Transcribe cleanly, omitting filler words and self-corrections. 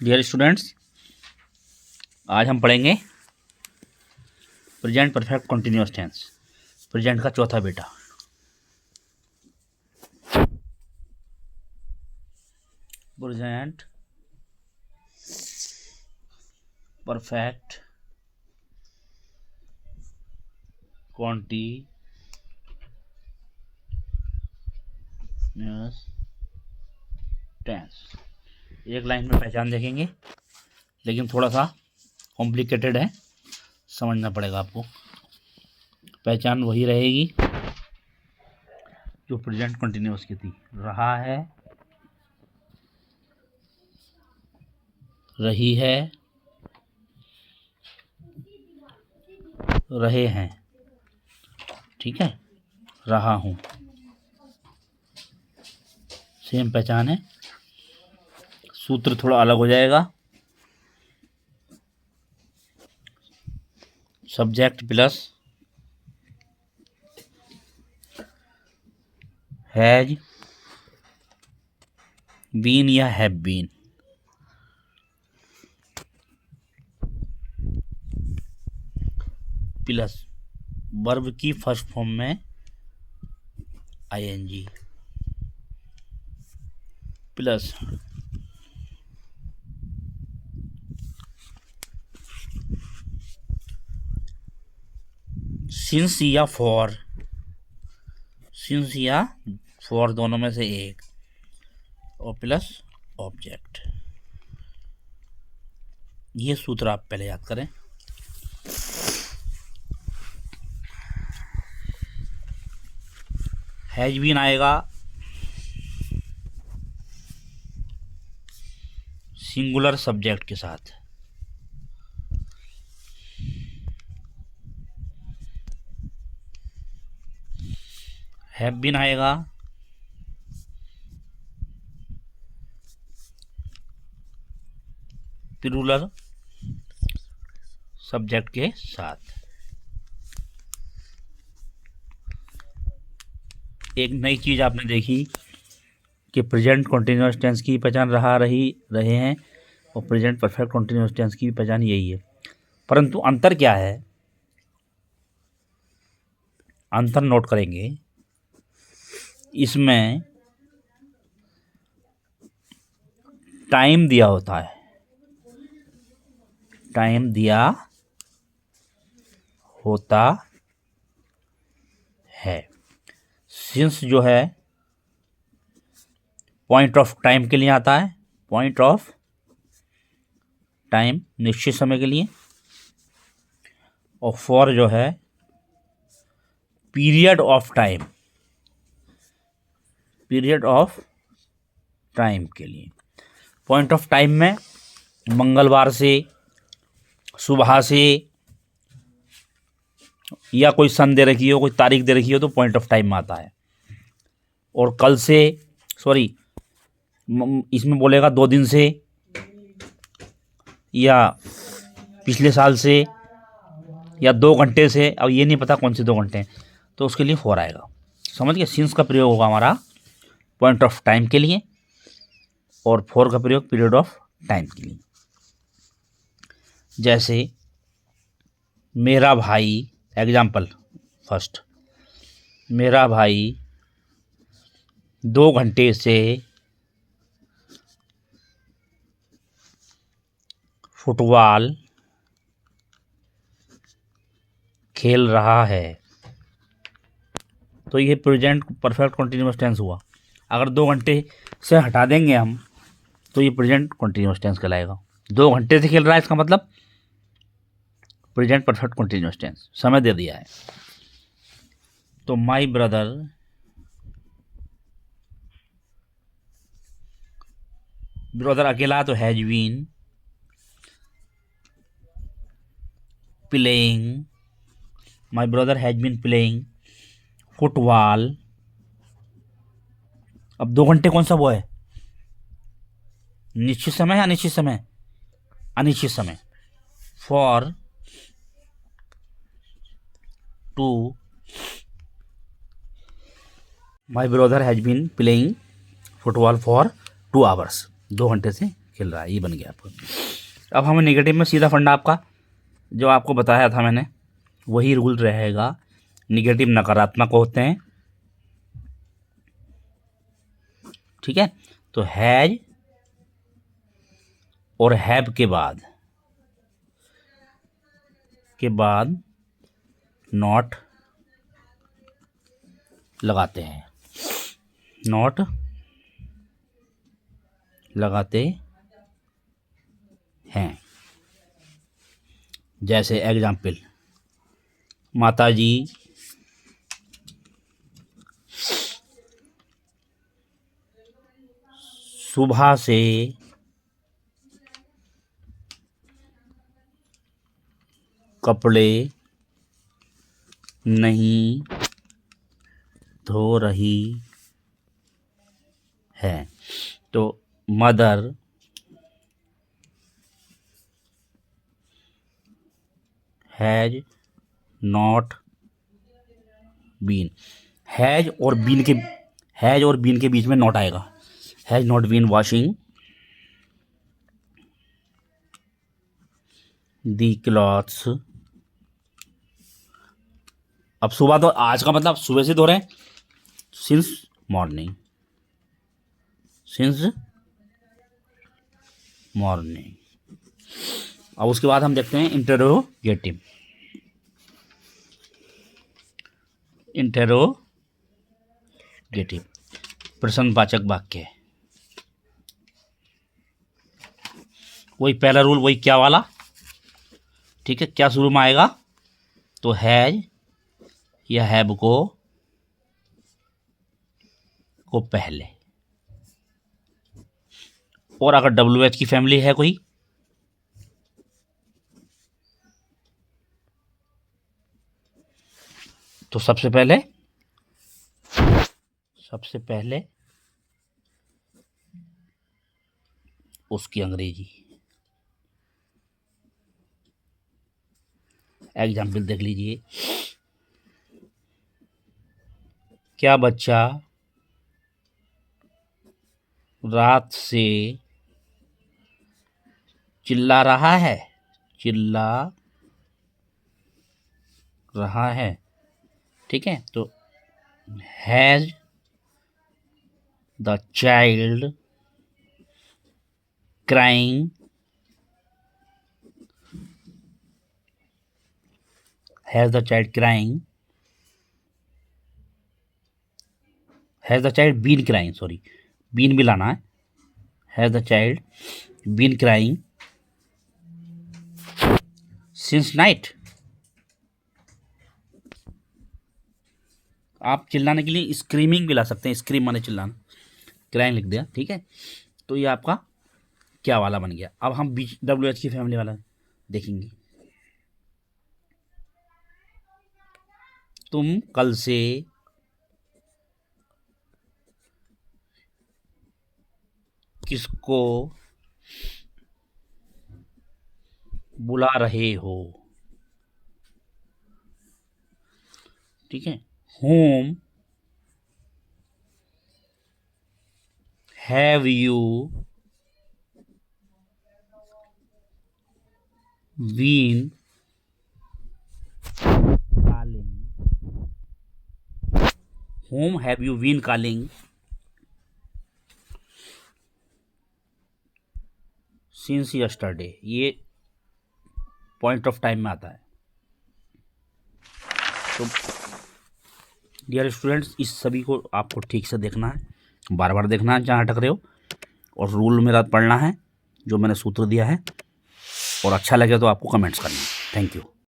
Dear students, आज हम पढ़ेंगे present perfect continuous tense. Present का चौथा बेटा। Present perfect continuous tense. एक लाइन में पहचान देखेंगे, लेकिन थोड़ा सा कॉम्प्लिकेटेड है, समझना पड़ेगा आपको। पहचान वही रहेगी जो प्रेजेंट कंटिन्यूअस की थी। रहा है, रही है, रहे हैं। ठीक है, रहा हूँ, सेम पहचान है। सूत्र थोड़ा अलग हो जाएगा। सब्जेक्ट प्लस हैज बीन या हैव बीन, प्लस वर्ब की फर्स्ट फॉर्म में आईएनजी, प्लस सिंस या फॉर, सिंस या फॉर दोनों में से एक, और प्लस ऑब्जेक्ट। ये सूत्र आप पहले याद करें। हैज बीन आएगा सिंगुलर सब्जेक्ट के साथ, हैव बीन आएगा प्लूरल सब्जेक्ट के साथ। एक नई चीज आपने देखी कि प्रेजेंट कंटिन्यूअस टेंस की पहचान रहा, रही, रहे हैं, और प्रेजेंट परफेक्ट कंटिन्यूअस टेंस की पहचान यही है। परंतु अंतर क्या है? अंतर नोट करेंगे। इसमें टाइम दिया होता है, टाइम दिया होता है। सिंस जो है पॉइंट ऑफ टाइम के लिए आता है, पॉइंट ऑफ टाइम निश्चित समय के लिए, और फॉर जो है period of time, period of time के लिए। पॉइंट ऑफ टाइम में मंगलवार से, सुबह से, या कोई सन दे रखी हो, कोई तारीख दे रखी हो, तो पॉइंट ऑफ टाइम में आता है। और कल से, सॉरी, इसमें बोलेगा 2 दिन से, या पिछले साल से, या 2 घंटे से। अब ये नहीं पता कौन से 2 घंटे हैं, तो उसके लिए फॉर आएगा। समझ गए? सिंस का प्रयोग होगा हमारा पॉइंट ऑफ टाइम के लिए, और फॉर का प्रयोग पीरियड ऑफ टाइम के लिए। जैसे मेरा भाई, एग्जाम्पल फर्स्ट, मेरा भाई 2 घंटे से फुटबॉल खेल रहा है। तो ये प्रेजेंट परफेक्ट कंटिन्यूअस टेंस हुआ। अगर 2 घंटे से हटा देंगे हम, तो ये प्रेजेंट कंटिन्यूअस टेंस कहलाएगा। 2 घंटे से खेल रहा है, इसका मतलब प्रेजेंट परफेक्ट कंटिन्यूअस टेंस, समय दे दिया है। तो माई ब्रदर अकेला, तो has been playing, my brother has been playing football. अब 2 घंटे कौन सा वो है? निश्चित समय, अनिश्चित समय, अनिश्चित समय। For 2, my brother has been playing football for 2 hours, 2 घंटे से खेल रहा है, ये बन गया आपका। अब हमें नेगेटिव में सीधा फंडा आपका जो आपको बताया था मैंने वही रूल रहेगा। नेगेटिव नकारात्मक होते हैं, ठीक है। तो हैज और हैव के बाद नॉट लगाते हैं, नॉट लगाते हैं। जैसे एग्जाम्पल, माता जी सुबह से कपड़े नहीं धो रही है। तो mother has not been, has और बीन के बीच में नॉट आएगा। Has not been washing the clothes. अब सुबह तो आज का मतलब सुबह से धो रहे हैं, सिंस मॉर्निंग, अब उसके बाद हम देखते हैं इंटरोगेटिव। प्रश्नवाचक वाक्य, वही पहला रूल, वही क्या वाला, ठीक है। क्या शुरू में आएगा, तो हैज या हैव को पहले, और अगर WH की फैमिली है कोई तो सबसे पहले उसकी अंग्रेजी। एग्जाम्पल देख लीजिए, क्या बच्चा रात से चिल्ला रहा है, ठीक है। तो has the child crying, has the child been crying, sorry been भी लाना है। Has the child been crying since night. आप चिल्लाने के लिए स्क्रीमिंग भी ला सकते हैं, स्क्रीम माने चिल्लाना, क्राइंग लिख दिया, ठीक है। तो ये आपका क्या वाला बन गया। अब हम WH की फैमिली वाला देखेंगे। तुम कल से किसको बुला रहे हो, ठीक है। whom have you been calling, whom have you been calling since yesterday। ये पॉइंट ऑफ टाइम में आता है। तो डियर स्टूडेंट्स, इस सभी को आपको ठीक से देखना है, बार बार देखना है जहाँ अटक रहे हो, और रूल मेरा पढ़ना है जो मैंने सूत्र दिया है, और अच्छा लगे तो आपको कमेंट्स करना है। Thank you.